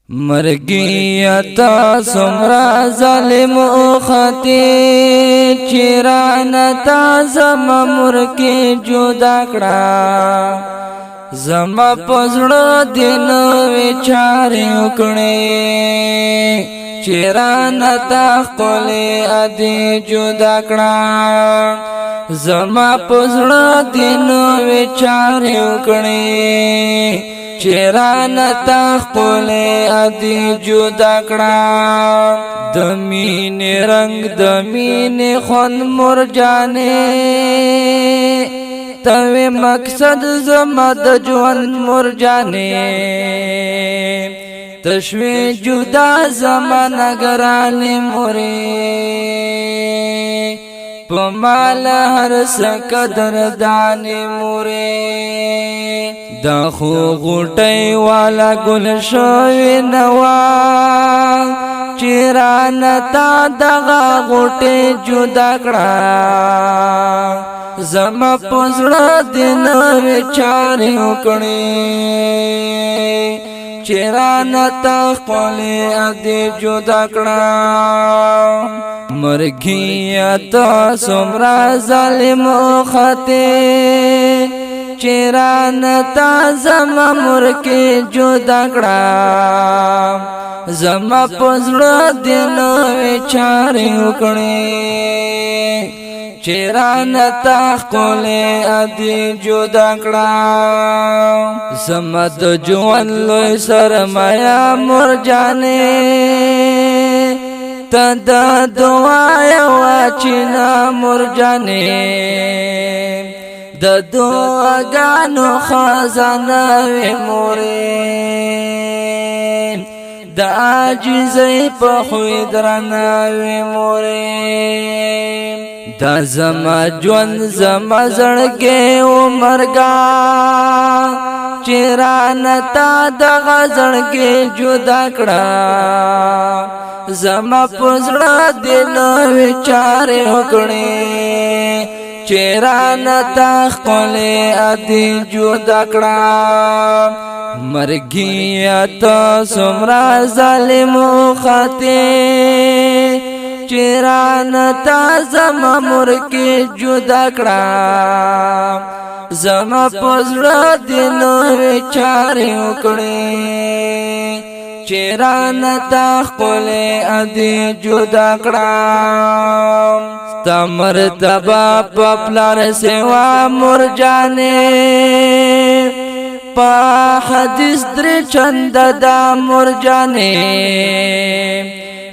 مرگیتا سمرا ظالم خطی چیرانتا زما مرکی جدا کڑا زما پزڑو دن وچاری اکڑی چیرانتا خلی ادی جدا کڑا زما پزڑو دن وچاری اکڑی چیرانتا خپل ادي جدا کړه د مين رنگ د مين خون مرجانه ته مقصد زما د ژوند مرجانه تشوي جدا زما نگرانه موري پمال هر سقدر دانه موري دا خو غټي والا گل شوي نوا چیرانتا دغه غټي جدا کړه زما پزړه دین وچار وکړي چیرانتا خپل ادي جدا کړه مرګیتا سمرا ظالم خطه چیرانتا زما مرکی جدا کړه زما پزړه دین وچار وکړي چیرانتا خپل ادي جدا کړه زما د ژوند لوی سرمایا مرجانه تدا دعا واچنا مرجانه د دعاګانو خزانه وي مورې د عاجزۍ په خوی درنه وي مورې دا زما ژوند زما زړګی عمرګا چیرانتا دغه زړګی جدا کړه زما پزړه دل وچار وکړي چیرانتا خپل ادي جدا کړه مرګیتا سمرا ظالم خطه چیرانتا زما مرکی جدا کړه زما پزړه دین وچار وکړي چیرانتا خپل ادي جدا کړه تا مرتبه په پلار سیوا مرجانه په حدیث در چند دا مرجانه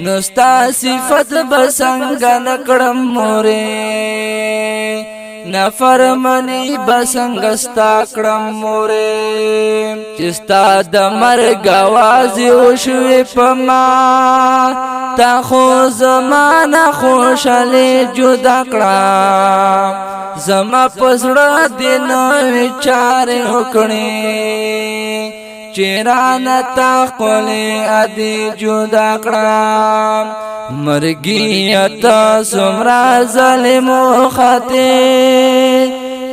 نستا صفت بسنگ نکڑم مورے نفرمانی بسنگ ستا کڑم مورے چستا دمر گوازی وشوی پما تا خو زمان خوشالی جدا کڑا زما پسڑا دین وچار وکڑی چیرانتا خپل ادي جدا کړه مرګیتا سمرا ظالم خطه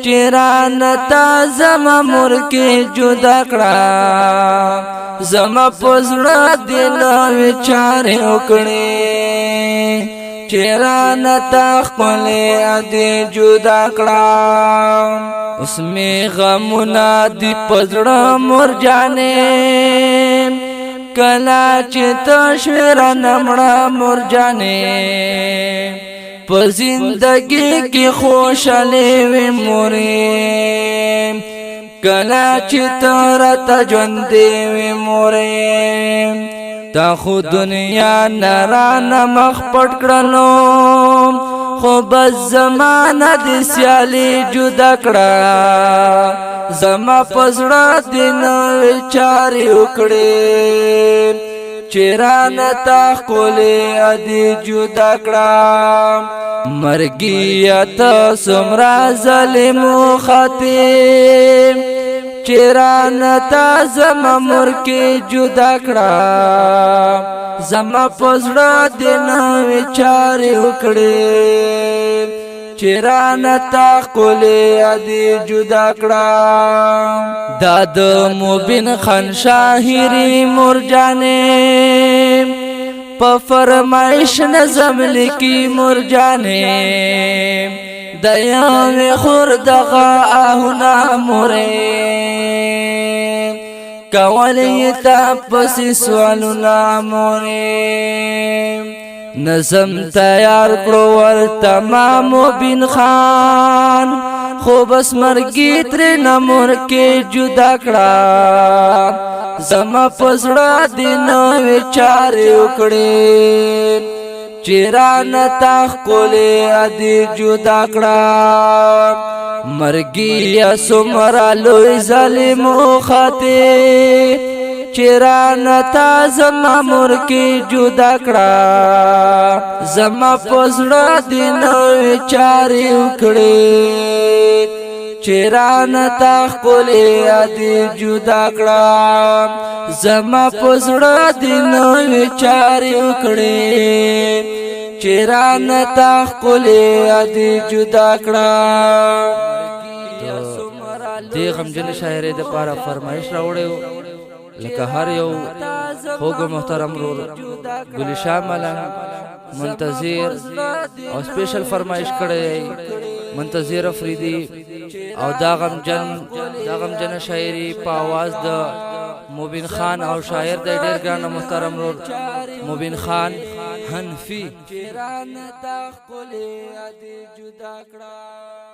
چیرانتا زما مرکی جدا کړه زما پزړه دل وچار وکړي چیرانتا خپل ادي جدا کړه اس میں غمنا دی پزړه مرجانه کلا چې تشویر نمړه مرجانه په زندگی کې خوشاله وي مورې کلا چې ترته ژوند وي مورې تا خو دنیا نارانه مخ پټ کړلو خو بس زمانه د سیالي جدا کړه زما پزړه دین وچار وکړي چیرانتا خپل ادي جدا کړه مرګیتا سمرا ظالم خطه چیرانتا زما مرکی جدا کړه زما پزړه دین وچار وکړي چیران تا قولی ادی جدا کړه دا د مبین خان شاعری مرجانې په فرمایش نظم لیکي مرجانې د یو خور دغه آهونه مورې کولی تا پسې سوالونه مورې نظم تیار کړو ورته ما مبین خان خو بس مرګي تر نمور کې جدا کړه زما پزړه د نوې چارې وکړې چیران تا خولې ادي جدا کړه مرګي یا سمرا لوی ظالم خاطر چیران تا زما مور کې جدا کړه زما پزړه د نوې چارې وکړې چیران تا خولې ادي جدا کړه زما پزړه د نوې چارې وکړې چیران تا خولې ادي جدا کړه دې غمجن شاعرې د پاره فرمایش راوړیو لکه هر یو خوږ محترم رور ګل شامل منتظر او سپیشل فرمایش کړی منتظر افریدی او دا غمجن شاعری په आवाज د مبین خان او شاعر د ډیر ګران محترم رور مبین خان حنفی چیران تا خولې ادي جدا کړه